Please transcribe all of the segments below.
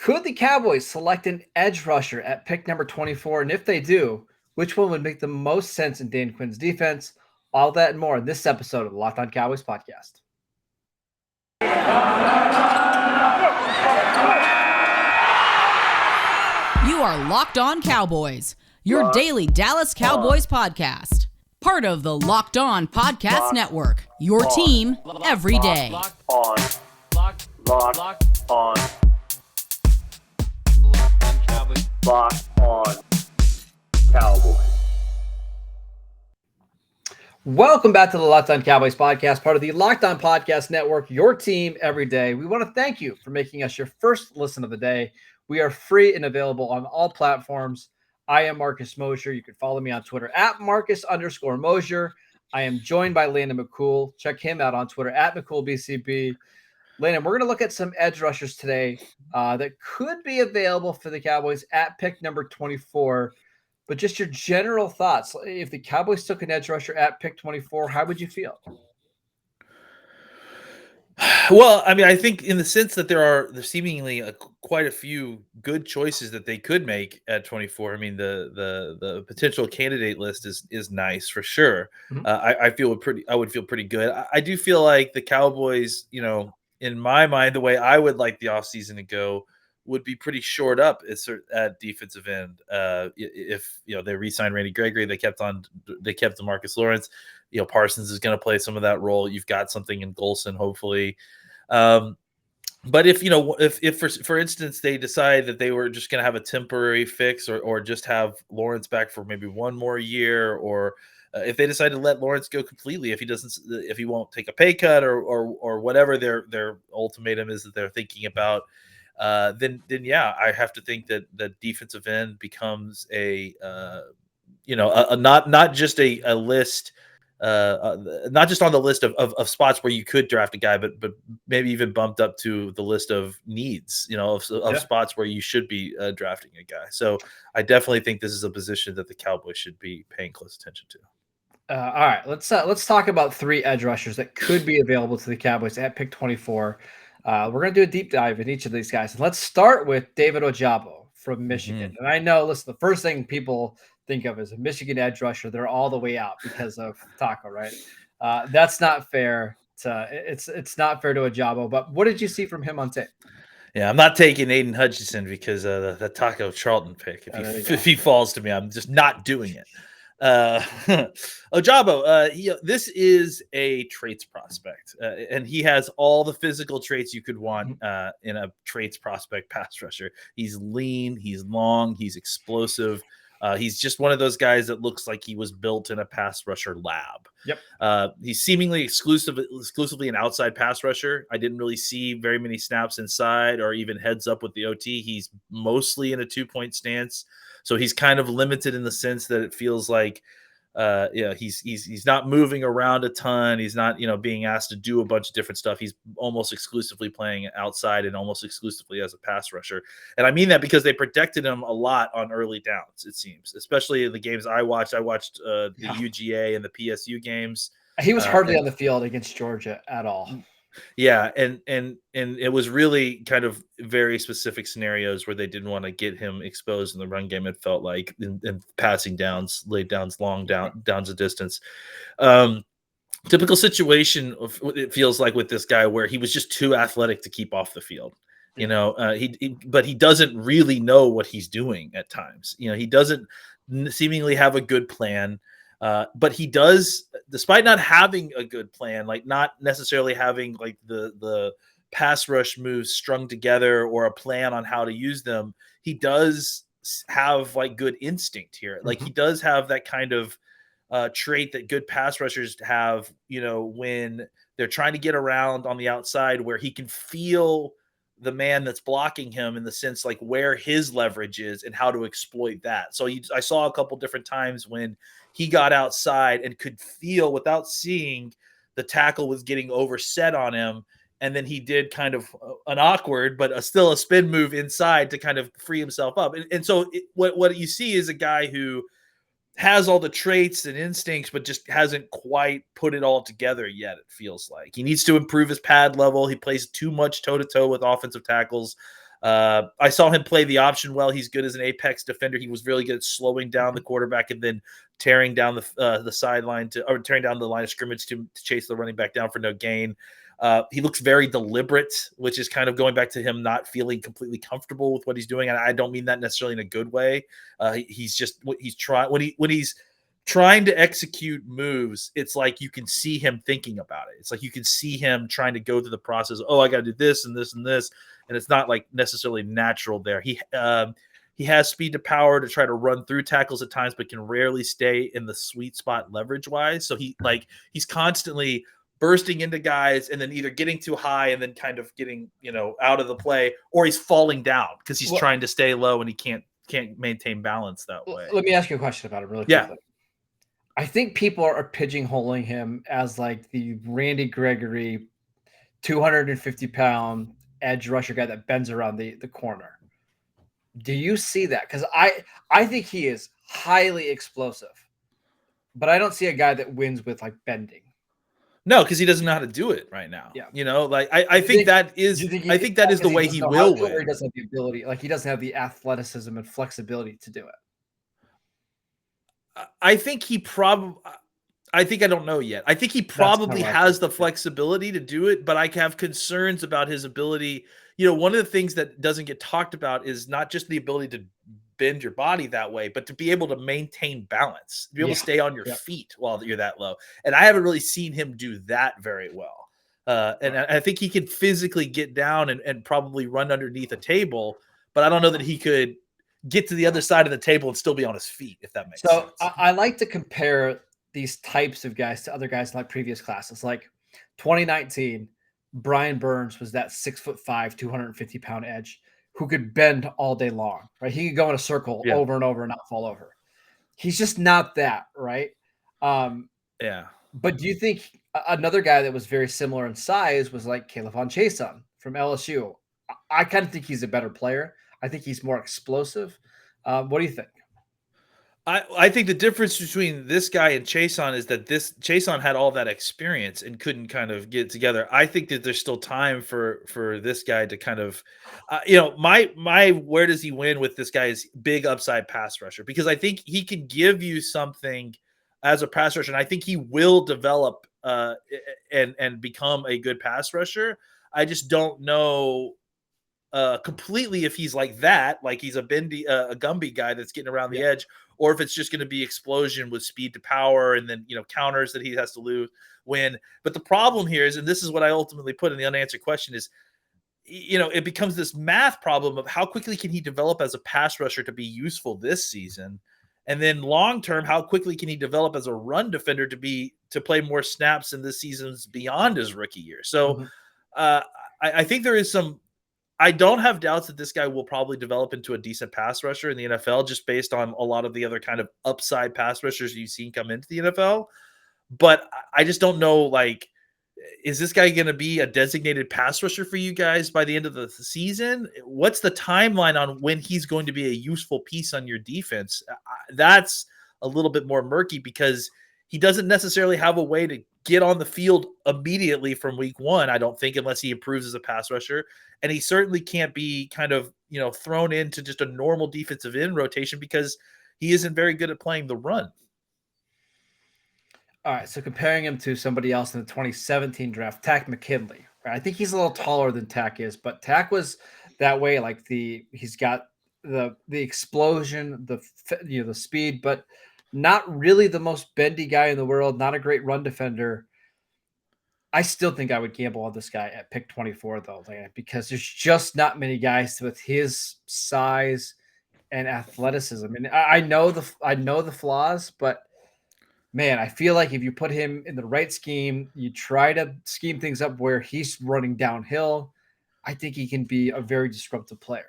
Could the Cowboys select an edge rusher at pick number 24? And if they do, which one would make the most sense in Dan Quinn's defense? All that and more in this episode of the Locked On Cowboys podcast. You are Locked On Cowboys, your daily Dallas Cowboys podcast. Part of the Locked On Podcast Network, your team every day. Locked on Cowboys. Locked on Cowboys. Welcome back to the Locked On Cowboys podcast, part of the Locked On Podcast Network, your team every day. We want to thank you for making us your first listen of the day. We are free and available on all platforms. I am Marcus Mosher. You can follow me on Twitter at Marcus_Mosher. I am joined by Landon McCool. Check him out on Twitter at McCoolBCB. Landon, we're going to look at some edge rushers today that could be available for the Cowboys at pick number 24. But just your general thoughts. If the Cowboys took an edge rusher at pick 24, how would you feel? Well, I mean, I think in the sense that there's seemingly quite a few good choices that they could make at 24. I mean, the potential candidate list is nice for sure. Mm-hmm. I would feel pretty good. I do feel like the Cowboys, in my mind, the way I would like the offseason to go would be pretty short up at defensive end. If they re-signed Randy Gregory, they kept DeMarcus Lawrence. Parsons is going to play some of that role. You've got something in Golson, hopefully. But if for instance they decide that they were just going to have a temporary fix or just have Lawrence back for maybe one more year, or if they decide to let Lawrence go completely, if he won't take a pay cut or whatever their ultimatum is that they're thinking about, then yeah, I have to think that the defensive end becomes not just a list. Not just on the list of spots where you could draft a guy, but maybe even bumped up to the list of needs, of spots where you should be drafting a guy. So I definitely think this is a position that the Cowboys should be paying close attention to. All right, let's talk about three edge rushers that could be available to the Cowboys at pick 24. We're going to do a deep dive in each of these guys. And let's start with David Ojabo from Michigan. Mm-hmm. And I know, listen, the first thing people think of as a Michigan edge rusher, they're all the way out because of Taco, right? That's not fair. It's not fair to Ojabo. But what did you see from him on tape? Yeah, I'm not taking Aiden Hutchinson because of the Taco Charlton pick. If he falls to me, I'm just not doing it. Ojabo, this is a traits prospect, and he has all the physical traits you could want in a traits prospect pass rusher. He's lean, he's long, he's explosive. He's just one of those guys that looks like he was built in a pass rusher lab. Yep. He's seemingly exclusively an outside pass rusher. I didn't really see very many snaps inside or even heads up with the OT. He's mostly in a 2-point stance. So he's kind of limited in the sense that it feels like, he's not moving around a ton. He's not, being asked to do a bunch of different stuff. He's almost exclusively playing outside and almost exclusively as a pass rusher. And I mean that because they protected him a lot on early downs, it seems, especially in the games I watched. I watched the UGA and the PSU games. He was hardly on the field against Georgia at all. Yeah, and it was really kind of very specific scenarios where they didn't want to get him exposed in the run game. It felt like in passing downs, laid downs, long downs a distance. Typical situation it feels like with this guy where he was just too athletic to keep off the field. But he doesn't really know what he's doing at times. He doesn't seemingly have a good plan. But he does, despite not having a good plan, like not necessarily having like the pass rush moves strung together or a plan on how to use them, he does have like good instinct here. Like he does have that kind of trait that good pass rushers have, when they're trying to get around on the outside, where he can feel the man that's blocking him in the sense like where his leverage is and how to exploit that. So I saw a couple different times when he got outside and could feel without seeing the tackle was getting overset on him. And then he did kind of an awkward, but still a spin move inside to kind of free himself up. And so what you see is a guy who has all the traits and instincts, but just hasn't quite put it all together yet. It feels like he needs to improve his pad level. He plays too much toe-to-toe with offensive tackles. I saw him play the option well. He's good as an apex defender. He was really good at slowing down the quarterback and then tearing down the sideline or tearing down the line of scrimmage to chase the running back down for no gain. He looks very deliberate, which is kind of going back to him not feeling completely comfortable with what he's doing. And I don't mean that necessarily in a good way. He's trying when he's trying to execute moves. It's like you can see him thinking about it. It's like you can see him trying to go through the process. Oh, I got to do this and this and this, and it's not like necessarily natural there. He has speed to power to try to run through tackles at times, but can rarely stay in the sweet spot leverage wise. So he's constantly bursting into guys and then either getting too high and then kind of getting, out of the play, or he's falling down because he's trying to stay low and he can't maintain balance that way. Let me ask you a question about him really quickly. Yeah. I think people are pigeonholing him as like the Randy Gregory 250-pound edge rusher guy that bends around the corner. Do you see that? Because I think he is highly explosive, but I don't see a guy that wins with like bending. No, because he doesn't know how to do it right now. Yeah. I think that is the way he will win. Or he doesn't have the ability, like he doesn't have the athleticism and flexibility to do it. I don't know yet. I think he probably has the flexibility to do it, but I have concerns about his ability. One of the things that doesn't get talked about is not just the ability to bend your body that way, but to be able to maintain balance, to be able to stay on your feet while you're that low. And I haven't really seen him do that very well. And I think he can physically get down and probably run underneath a table, but I don't know that he could get to the other side of the table and still be on his feet, if that makes sense. So I like to compare these types of guys to other guys in like previous classes. Like 2019, Brian Burns was that 6'5", 250-pound edge who could bend all day long, right? He could go in a circle over and over and not fall over. He's just not that, right? But do you think another guy that was very similar in size was like Karlaftis Chason from LSU? I kind of think he's a better player. I think he's more explosive. What do you think? I think the difference between this guy and Chason is that Chason had all that experience and couldn't kind of get it together. I think that there's still time for this guy to kind of, my where does he win with this guy is big upside pass rusher, because I think he can give you something as a pass rusher, and I think he will develop and become a good pass rusher. I just don't know completely if he's like that, like he's a Gumby guy that's getting around the edge, or if it's just going to be explosion with speed to power and then counters that he has to win. But the problem here is, and this is what I ultimately put in the unanswered question, is it becomes this math problem of how quickly can he develop as a pass rusher to be useful this season, and then long term, how quickly can he develop as a run defender to play more snaps in this season's beyond his rookie year. So I think there is some. I don't have doubts that this guy will probably develop into a decent pass rusher in the NFL, just based on a lot of the other kind of upside pass rushers you've seen come into the NFL. But I just don't know, like, is this guy going to be a designated pass rusher for you guys by the end of the season? What's the timeline on when he's going to be a useful piece on your defense? That's a little bit more murky, because he doesn't necessarily have a way to get on the field immediately from week one, I don't think, unless he improves as a pass rusher. And he certainly can't be kind of, thrown into just a normal defensive end rotation, because he isn't very good at playing the run. All right, so comparing him to somebody else in the 2017 draft, Takk McKinley. Right? I think he's a little taller than Takk is, but Takk was that way. Like he's got the explosion, the speed, but not really the most bendy guy in the world. Not a great run defender. I still think I would gamble on this guy at pick 24, though, because there's just not many guys with his size and athleticism. And I know the flaws, but man, I feel like if you put him in the right scheme, you try to scheme things up where he's running downhill, I think he can be a very disruptive player.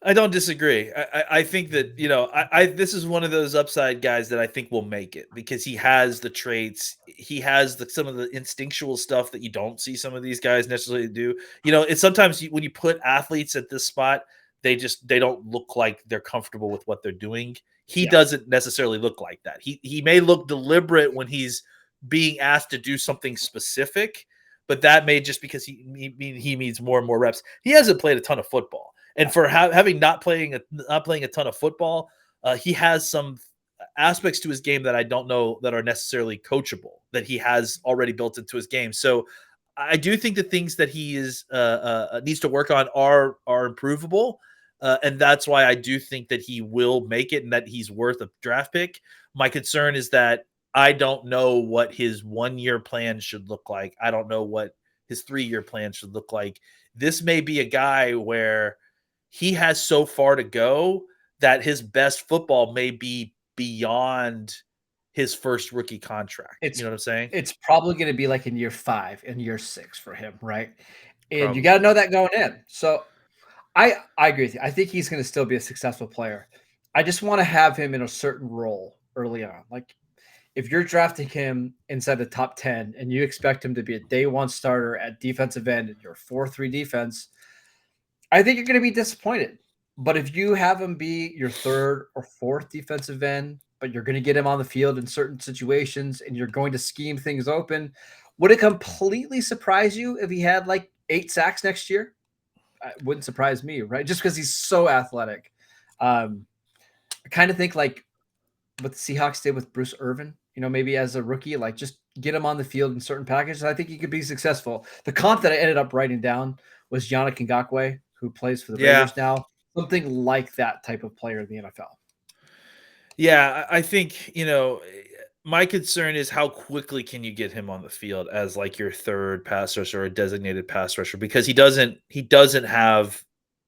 I don't disagree. I think that, this is one of those upside guys that I think will make it, because he has the traits. He has some of the instinctual stuff that you don't see some of these guys necessarily do. It's sometimes when you put athletes at this spot, they don't look like they're comfortable with what they're doing. He doesn't necessarily look like that. He may look deliberate when he's being asked to do something specific, but that may just because he needs more and more reps. He hasn't played a ton of football, and for having not playing a ton of football, he has some aspects to his game that I don't know that are necessarily coachable that he has already built into his game. So I do think the things that he is needs to work on are improvable, and that's why I do think that he will make it and that he's worth a draft pick. My concern is that I don't know what his 1-year plan should look like. I don't know what his 3-year plan should look like. This may be a guy where he has so far to go that his best football may be beyond his first rookie contract. You know what I'm saying? It's probably going to be like in year 5 and year 6 for him, right? And Probably. you got to know that going in. So I agree with you. I think he's going to still be a successful player. I just want to have him in a certain role early on. Like if you're drafting him inside the top 10 and you expect him to be a day one starter at defensive end in your 4-3 defense, I think you're going to be disappointed. But if you have him be your 3rd or 4th defensive end, but you're going to get him on the field in certain situations and you're going to scheme things open, would it completely surprise you if he had like 8 sacks next year? It wouldn't surprise me, right? Just because he's so athletic. I kind of think like what the Seahawks did with Bruce Irvin, maybe as a rookie, like just get him on the field in certain packages. I think he could be successful. The comp that I ended up writing down was Yannick Ngakoue, who plays for the Raiders now. Something like that type of player in the NFL. Yeah, I think, my concern is how quickly can you get him on the field as like your 3rd pass rusher or a designated pass rusher, because he doesn't have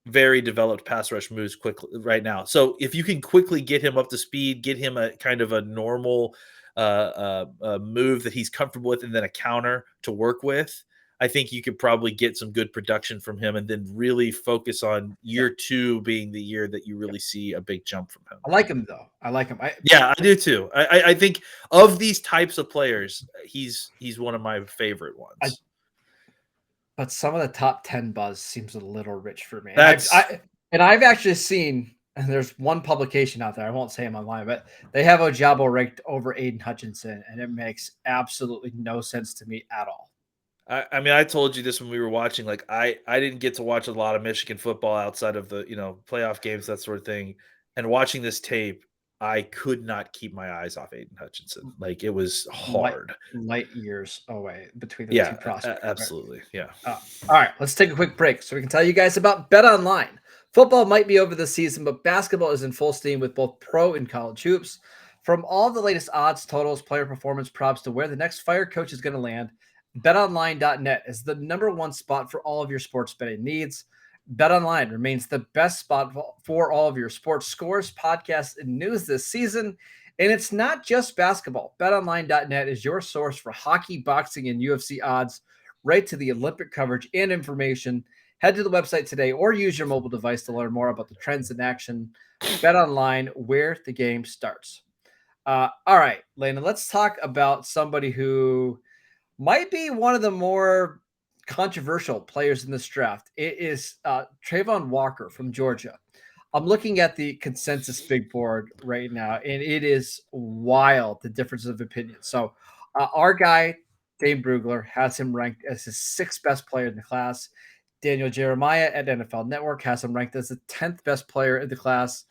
very developed pass rush moves quickly right now. So if you can quickly get him up to speed, get him a kind of a normal move that he's comfortable with, and then a counter to work with, I think you could probably get some good production from him and then really focus on year 2 being the year that you really see a big jump from him. I like him though. I like him. I do too. I think of these types of players, he's one of my favorite ones. But some of the top 10 buzz seems a little rich for me. And I've actually seen, and there's one publication out there, I won't say them online, but they have Ojabo ranked over Aiden Hutchinson, and it makes absolutely no sense to me at all. I mean, I told you this when we were watching. Like, I didn't get to watch a lot of Michigan football outside of the playoff games, that sort of thing. And watching this tape, I could not keep my eyes off Aiden Hutchinson. Like, it was hard. Light years away between the two prospects. Absolutely. Right? Yeah. All right, let's take a quick break so we can tell you guys about BetOnline. Football might be over this season, but basketball is in full steam with both pro and college hoops. From all the latest odds, totals, player performance props to where the next fire coach is going to land, BetOnline.net is the #1 spot for all of your sports betting needs. BetOnline remains the best spot for all of your sports scores, podcasts, and news this season. And it's not just basketball. BetOnline.net is your source for hockey, boxing, and UFC odds, right to the Olympic coverage and information. Head to the website today or use your mobile device to learn more about the trends in action. BetOnline, where the game starts. All right, Landon, let's talk about somebody who might be one of the more controversial players in this draft. It is Travon Walker from Georgia. I'm looking at the consensus big board right now, and it is wild, the difference of opinion. So our guy, Dave Brugler, has him ranked as his 6th best player in the class. Daniel Jeremiah at NFL Network has him ranked as the 10th best player in the class.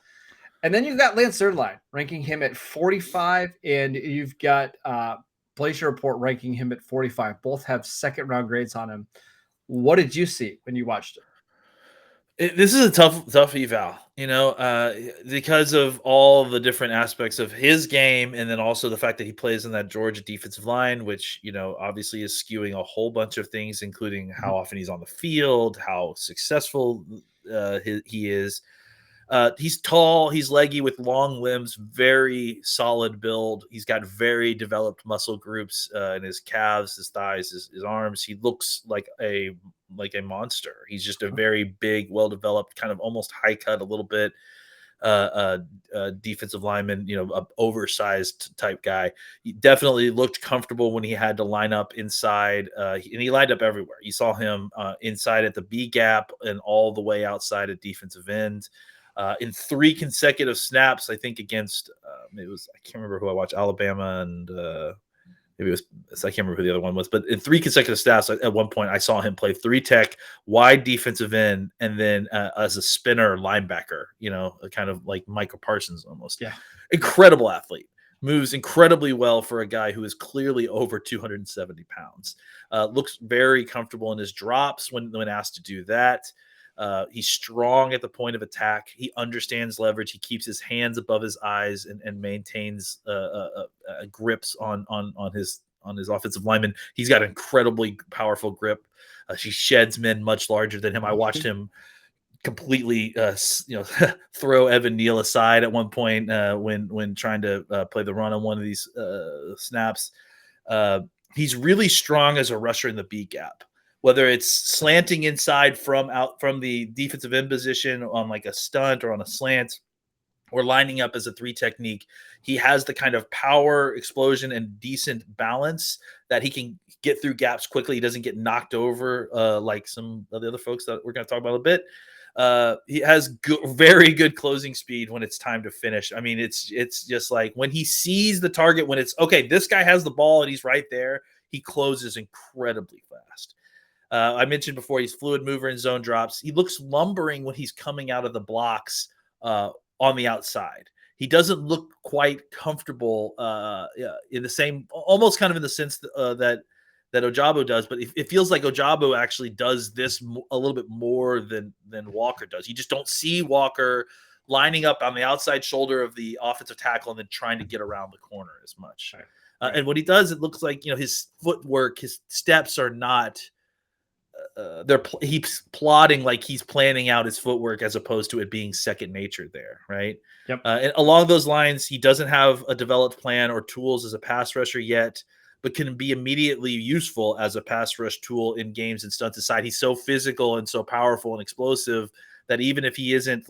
And then you've got Lance Zierlein ranking him at 45, and you've got Glacier Report ranking him at 45. Both have 2nd-round grades on him. What did you see when you watched it? This is a tough eval, because of all the different aspects of his game, and then also the fact that he plays in that Georgia defensive line, which, obviously is skewing a whole bunch of things, including how often he's on the field, how successful he is. He's tall, he's leggy with long limbs, very solid build. He's got very developed muscle groups in his calves, his thighs, his arms. He looks like a monster. He's just a very big, well-developed, kind of almost high cut a little bit defensive lineman, a oversized type guy. He definitely looked comfortable when he had to line up inside, and he lined up everywhere. You saw him inside at the B gap and all the way outside at defensive end. In 3 consecutive snaps, I think against I can't remember who I watched, Alabama and maybe it was, I can't remember who the other one was, but in 3 consecutive snaps, at one point I saw him play 3 tech, wide defensive end, and then as a spinner linebacker, kind of like Michael Parsons almost. Yeah. Incredible athlete. Moves incredibly well for a guy who is clearly over 270 pounds. Looks very comfortable in his drops when asked to do that. He's strong at the point of attack. He understands leverage. He keeps his hands above his eyes and maintains grips on his offensive lineman. He's got incredibly powerful grip. She sheds men much larger than him. I watched him completely throw Evan Neal aside at one point when trying to play the run on one of these snaps. He's really strong as a rusher in the B gap, whether it's slanting inside from the defensive end position on like a stunt or on a slant, or lining up as a 3 technique. He has the kind of power, explosion, and decent balance that he can get through gaps quickly. He doesn't get knocked over like some of the other folks that we're going to talk about a bit. He has very good closing speed when it's time to finish. I mean, it's just like when he sees the target, when it's okay, this guy has the ball and he's right there, he closes incredibly fast. I mentioned before, he's fluid mover in zone drops. He looks lumbering when he's coming out of the blocks on the outside. He doesn't look quite comfortable in the same, almost kind of in the sense that Ojabo does, but it feels like Ojabo actually does this a little bit more than Walker does. You just don't see Walker lining up on the outside shoulder of the offensive tackle and then trying to get around the corner as much. Right. And what he does, it looks like, his footwork, his steps are not he's plotting like he's planning out his footwork as opposed to it being second nature there, right? Yep. And along those lines, he doesn't have a developed plan or tools as a pass rusher yet, but can be immediately useful as a pass rush tool in games and stunts aside. He's so physical and so powerful and explosive that even if he isn't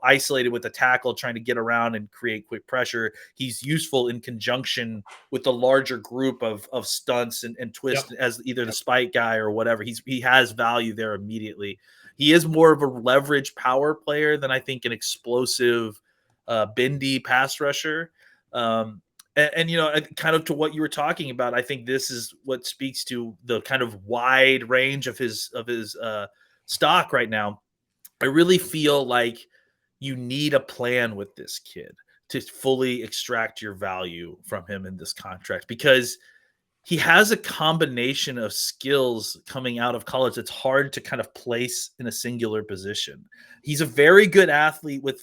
isolated with the tackle trying to get around and create quick pressure, he's useful in conjunction with the larger group of stunts and twists as either the spike guy or whatever. He has value there immediately. He is more of a leverage power player than I think an explosive bendy pass rusher. And kind of to what you were talking about, I think this is what speaks to the kind of wide range of his stock right now. I really feel like you need a plan with this kid to fully extract your value from him in this contract, because he has a combination of skills coming out of college that's hard to kind of place in a singular position. He's a very good athlete with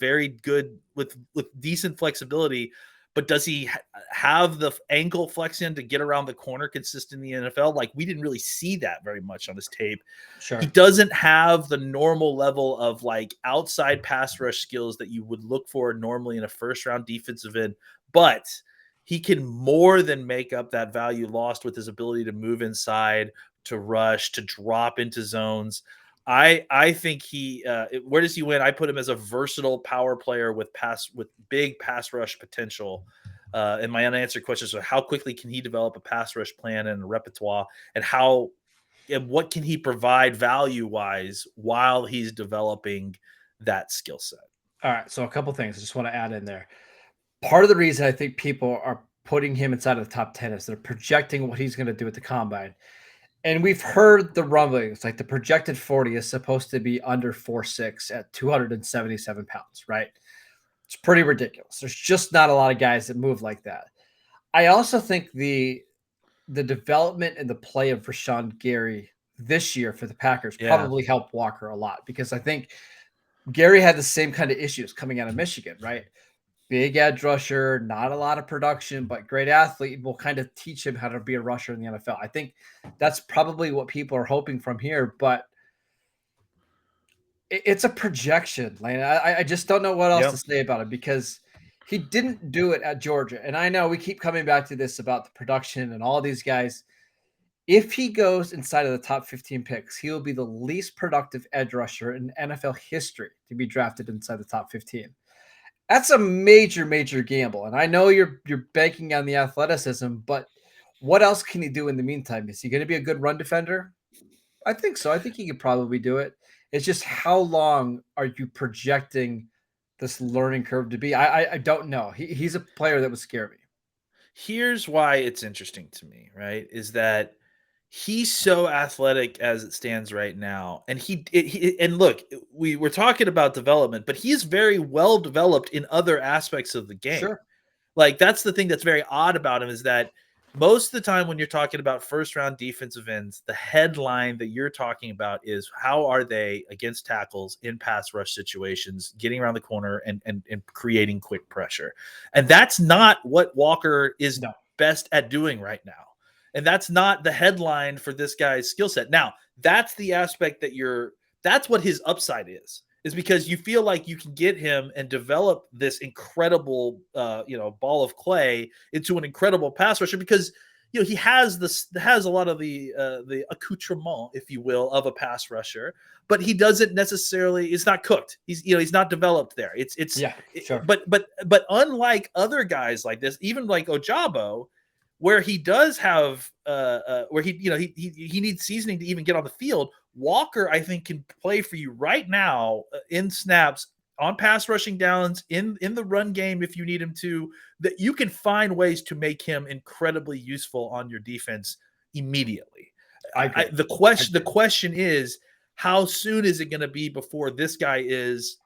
decent flexibility, but does he have the ankle flexion to get around the corner consistent in the NFL? Like, we didn't really see that very much on his tape. Sure. He doesn't have the normal level of like outside pass rush skills that you would look for normally in a first round defensive end, but he can more than make up that value lost with his ability to move inside, to rush, to drop into zones. I think where does he win? I put him as a versatile power player with big pass rush potential. And my unanswered questions are, how quickly can he develop a pass rush plan and a repertoire, and what can he provide value wise while he's developing that skill set? All right. So a couple things I just want to add in there. Part of the reason I think people are putting him inside of the top 10 is they're projecting what he's going to do at the combine. And we've heard the rumblings, like the projected 40 is supposed to be under 4.6 at 277 pounds, right? It's pretty ridiculous. There's just not a lot of guys that move like that. I also think the development and the play of Rashawn Gary this year for the Packers probably helped Walker a lot, because I think Gary had the same kind of issues coming out of Michigan, right? Big edge rusher, not a lot of production, but great athlete, will kind of teach him how to be a rusher in the NFL. I think that's probably what people are hoping from here, but it's a projection, Lane. I just don't know what else to say about it, because he didn't do it at Georgia. And I know we keep coming back to this about the production and all these guys. If he goes inside of the top 15 picks, he will be the least productive edge rusher in NFL history to be drafted inside the top 15. That's a major, major gamble. And I know you're banking on the athleticism, but what else can he do in the meantime? Is he going to be a good run defender? I think so. I think he could probably do it. It's just, how long are you projecting this learning curve to be? I don't know. He's a player that would scare me. Here's why it's interesting to me, right? Is that he's so athletic as it stands right now, and and look, we were talking about development, but he is very well developed in other aspects of the game. Sure. Like, that's the thing that's very odd about him, is that most of the time when you're talking about first round defensive ends, the headline that you're talking about is how are they against tackles in pass rush situations, getting around the corner and creating quick pressure. And that's not what Walker is No. best at doing right now. And that's not the headline for this guy's skill set. Now, that's the aspect that's what his upside is because you feel like you can get him and develop this incredible, ball of clay into an incredible pass rusher because, he has a lot of the accoutrement, if you will, of a pass rusher, but he doesn't necessarily, it's not cooked. He's not developed there. Sure. But unlike other guys like this, even like Ojabo, where he does have where he needs seasoning to even get on the field, Walker, I think, can play for you right now in snaps, on pass rushing downs, in the run game if you need him to, that you can find ways to make him incredibly useful on your defense immediately. The question is, how soon is it going to be before this guy is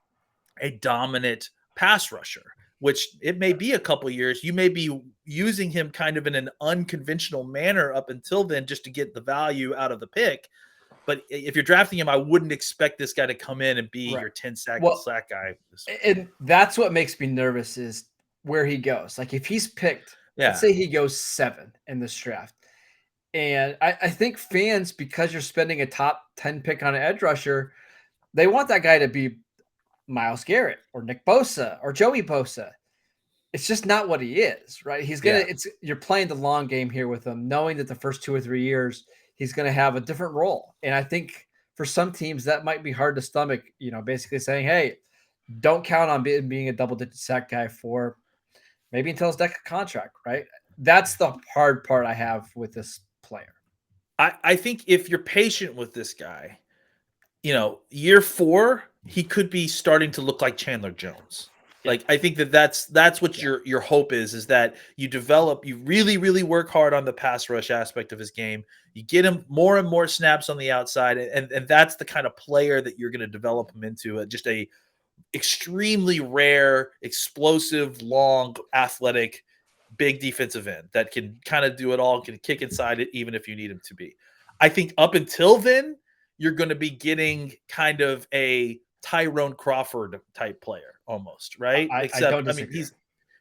a dominant pass rusher? Which it may be a couple years. You may be using him kind of in an unconventional manner up until then just to get the value out of the pick. But if you're drafting him, I wouldn't expect this guy to come in and be your 10 sack guy. And that's what makes me nervous is where he goes. Like if he's picked, let's say he goes 7 in this draft. And I think fans, because you're spending a top 10 pick on an edge rusher, they want that guy to be Myles Garrett or Nick Bosa or Joey Bosa. It's just not what he is, right? You're playing the long game here with him, knowing that the first 2 or 3 years he's going to have a different role. And I think for some teams that might be hard to stomach, basically saying, hey, don't count on being a double-digit sack guy for maybe until his next contract, right? That's the hard part I have with this player. I think if you're patient with this guy, year 4, he could be starting to look like Chandler Jones. Like, I think that's what your hope is that you really, really work hard on the pass rush aspect of his game. You get him more and more snaps on the outside, and that's the kind of player that you're going to develop him into, just a extremely rare, explosive, long, athletic, big defensive end that can kind of do it all, can kick inside it even if you need him to be. I think up until then, you're going to be getting kind of a Tyrone Crawford type player almost, right?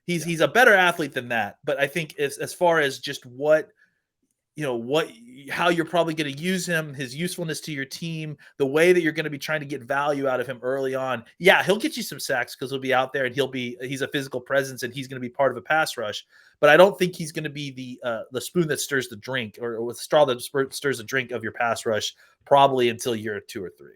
He's a better athlete than that. But I think as far as just how you're probably going to use him, his usefulness to your team, the way that you're going to be trying to get value out of him early on. Yeah, he'll get you some sacks because he'll be out there and he's a physical presence and he's going to be part of a pass rush. But I don't think he's going to be the spoon that stirs the drink or the straw that stirs the drink of your pass rush probably until year 2 or 3.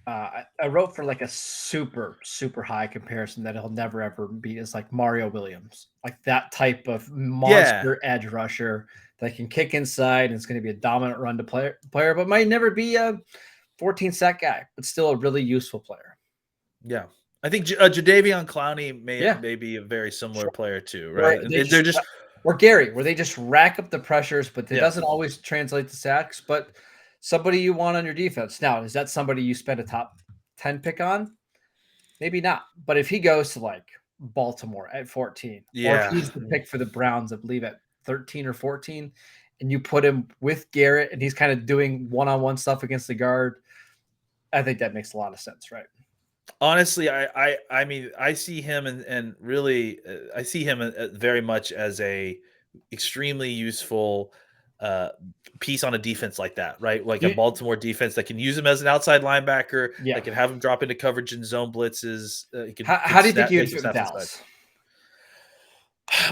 I wrote for like a super, super high comparison that he'll never, ever beat is like Mario Williams, like that type of monster edge rusher that can kick inside and it's going to be a dominant run to player, but might never be a 14 sack guy, but still a really useful player. Yeah. I think Jadeveon Clowney may be a very similar player too, right? Or Gary, where they just rack up the pressures, but it doesn't always translate to sacks, but somebody you want on your defense. Now, is that somebody you spend a top 10 pick on? Maybe not. But if he goes to like Baltimore at 14, or if he's the pick for the Browns, I believe at 13 or 14, and you put him with Garrett and he's kind of doing one-on-one stuff against the guard, I think that makes a lot of sense, right? Honestly, I mean, I see him and really, I see him very much as a extremely useful piece on a defense like that, right? Like a Baltimore defense that can use him as an outside linebacker, that can have him drop into coverage and zone blitzes. How do you think you'd fit with Dallas?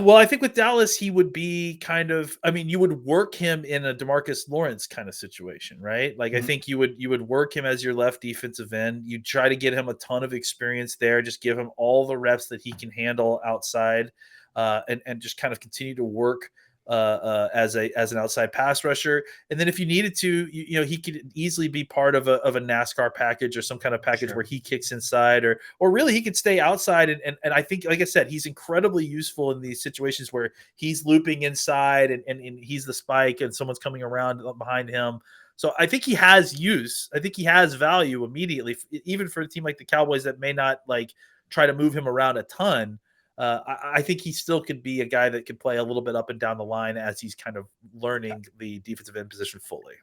Well, I think with Dallas, he would be you would work him in a DeMarcus Lawrence kind of situation, right? Like, I think you would work him as your left defensive end. You'd try to get him a ton of experience there, just give him all the reps that he can handle outside, and just kind of continue to work as an outside pass rusher. And then if you needed to, he could easily be part of a NASCAR package or some kind of package where he kicks inside, or really he could stay outside. And I think, like I said, he's incredibly useful in these situations where he's looping inside and he's the spike and someone's coming around behind him. So I think he has use. I think he has value immediately, even for a team like the Cowboys that may not like try to move him around a ton. I think he still could be a guy that could play a little bit up and down the line as he's kind of learning the defensive end position fully.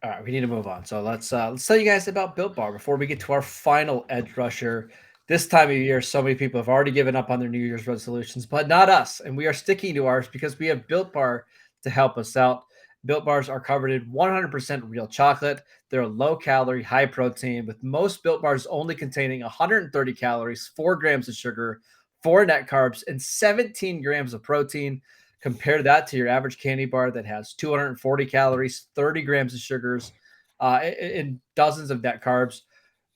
All right, we need to move on. So let's tell you guys about Built Bar before we get to our final edge rusher. This time of year, so many people have already given up on their New Year's resolutions, but not us. And we are sticking to ours because we have Built Bar to help us out. Built Bars are covered in 100% real chocolate. They're low calorie, high protein, with most Built Bars only containing 130 calories, 4 grams of sugar, 4 net carbs, and 17 grams of protein. Compare that to your average candy bar that has 240 calories, 30 grams of sugars, and dozens of net carbs.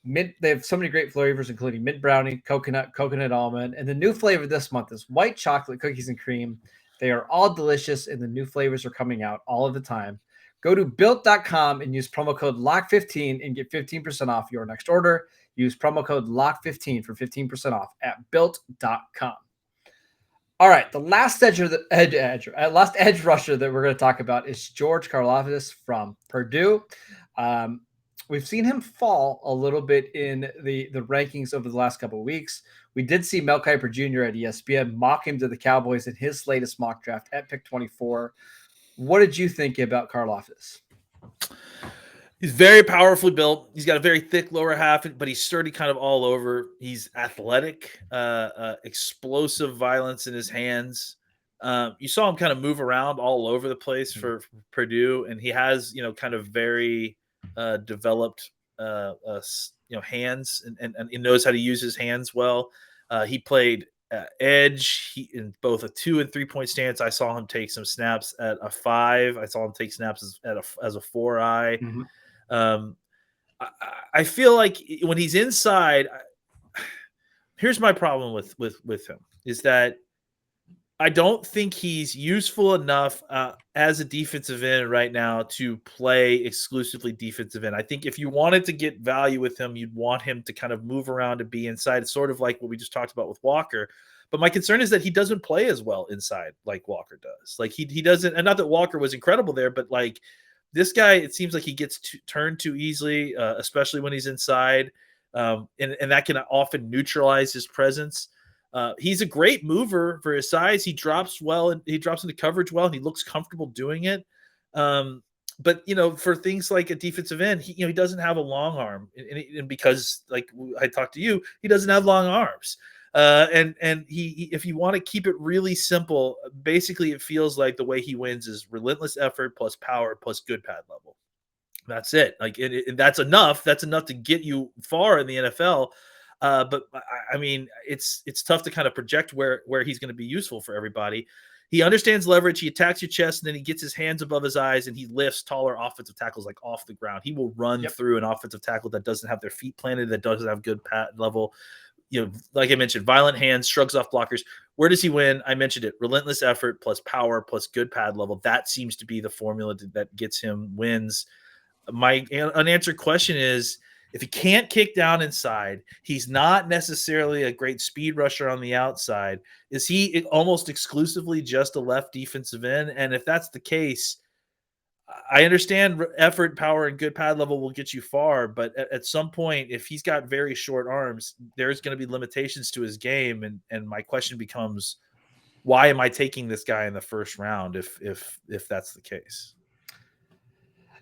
They have so many great flavors, including mint brownie, coconut almond, and the new flavor this month is white chocolate cookies and cream. They are all delicious, and the new flavors are coming out all of the time. Go to built.com and use promo code LOCK15 and get 15% off your next order. Use promo code LOCK15 for 15% off at built.com. All right, the last edge rusher that we're going to talk about is George Karlaftis from Purdue. We've seen him fall a little bit in the rankings over the last couple of weeks. We did see Mel Kiper Jr. at ESPN mock him to the Cowboys in his latest mock draft at pick 24. What did you think about Karlaftis? He's very powerfully built. He's got a very thick lower half, but he's sturdy kind of all over. He's athletic, explosive violence in his hands. You saw him kind of move around all over the place for Purdue, and he has, kind of very developed, hands, and he knows how to use his hands well. He played edge in both a 2 and 3 point stance. I saw him take some snaps at a 5. I saw him take snaps as a 4-eye. Mm-hmm. I feel like when he's inside, here's my problem with him is that I don't think he's useful enough as a defensive end right now to play exclusively defensive end. I think if you wanted to get value with him, you'd want him to kind of move around and be inside. It's sort of like what we just talked about with Walker. But my concern is that he doesn't play as well inside like Walker does. Like he doesn't, and not that Walker was incredible there, but like this guy, it seems like he gets turned too easily, especially when he's inside. And that can often neutralize his presence. He's a great mover for his size. He drops well, and he drops into coverage well, and he looks comfortable doing it. But for things like a defensive end, he doesn't have a long arm, and because like I talked to you, he doesn't have long arms. And he if you want to keep it really simple, basically it feels like the way he wins is relentless effort plus power plus good pad level. That's it. Like that's enough. That's enough to get you far in the NFL. But I mean, it's tough to kind of project where he's going to be useful for everybody. He understands leverage. He attacks your chest, and then he gets his hands above his eyes, and he lifts taller offensive tackles like off the ground. He will run through an offensive tackle that doesn't have their feet planted, that doesn't have good pad level. Like I mentioned, violent hands, shrugs off blockers. Where does he win? I mentioned it. Relentless effort plus power plus good pad level. That seems to be the formula that gets him wins. My unanswered question is, if he can't kick down inside, he's not necessarily a great speed rusher on the outside. Is he almost exclusively just a left defensive end? And if that's the case, I understand effort, power, and good pad level will get you far. But at some point, if he's got very short arms, there's going to be limitations to his game. And my question becomes, why am I taking this guy in the first round if that's the case?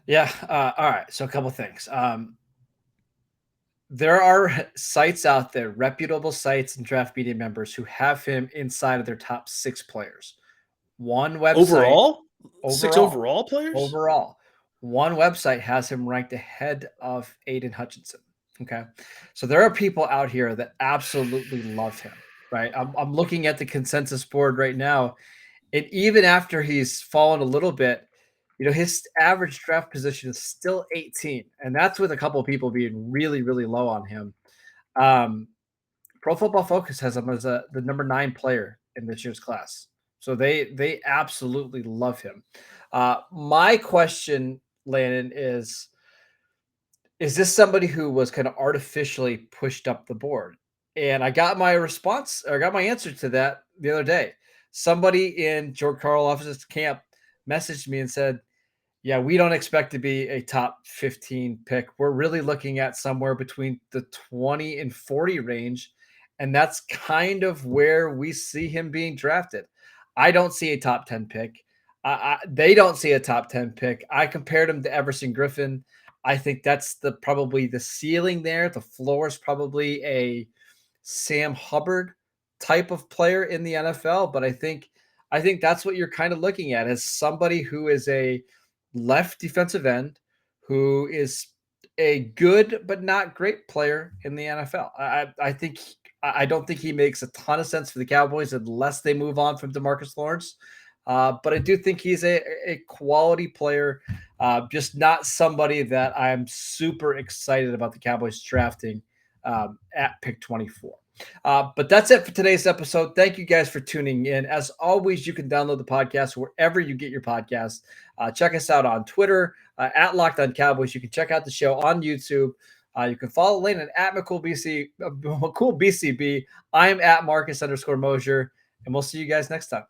Yeah. All right. So a couple things. There are sites out there, reputable sites and draft media members who have him inside of their top 6 players. One website overall 6 overall players. Overall, one website has him ranked ahead of Aiden Hutchinson. Okay, so there are people out here that absolutely love him. Right, I'm looking at the consensus board right now, and even after he's fallen a little bit, his average draft position is still 18, and that's with a couple of people being really, really low on him. Pro Football Focus has him as the number 9 player in this year's class. So they absolutely love him. My question, Landon, is this somebody who was kind of artificially pushed up the board? And I got my response, or I got my answer to that the other day. Somebody in George Karlaftis' camp messaged me and said, yeah, we don't expect to be a top 15 pick. We're really looking at somewhere between the 20 and 40 range. And that's kind of where we see him being drafted. I don't see a top 10 pick. They don't see a top 10 pick. I compared him to Everson Griffin. I think that's probably the ceiling there. The floor is probably a Sam Hubbard type of player in the NFL. But I think that's what you're kind of looking at, as somebody who is a left defensive end who is a good but not great player in the NFL. I don't think he makes a ton of sense for the Cowboys unless they move on from DeMarcus Lawrence. But I do think he's a quality player, just not somebody that I'm super excited about the Cowboys drafting at pick 24. But that's it for today's episode. Thank you guys for tuning in. As always, you can download the podcast wherever you get your podcasts. Check us out on Twitter at Locked On Cowboys. You can check out the show on YouTube. You can follow Landon at McCool BCB. I'm at Marcus _Mosher, and we'll see you guys next time.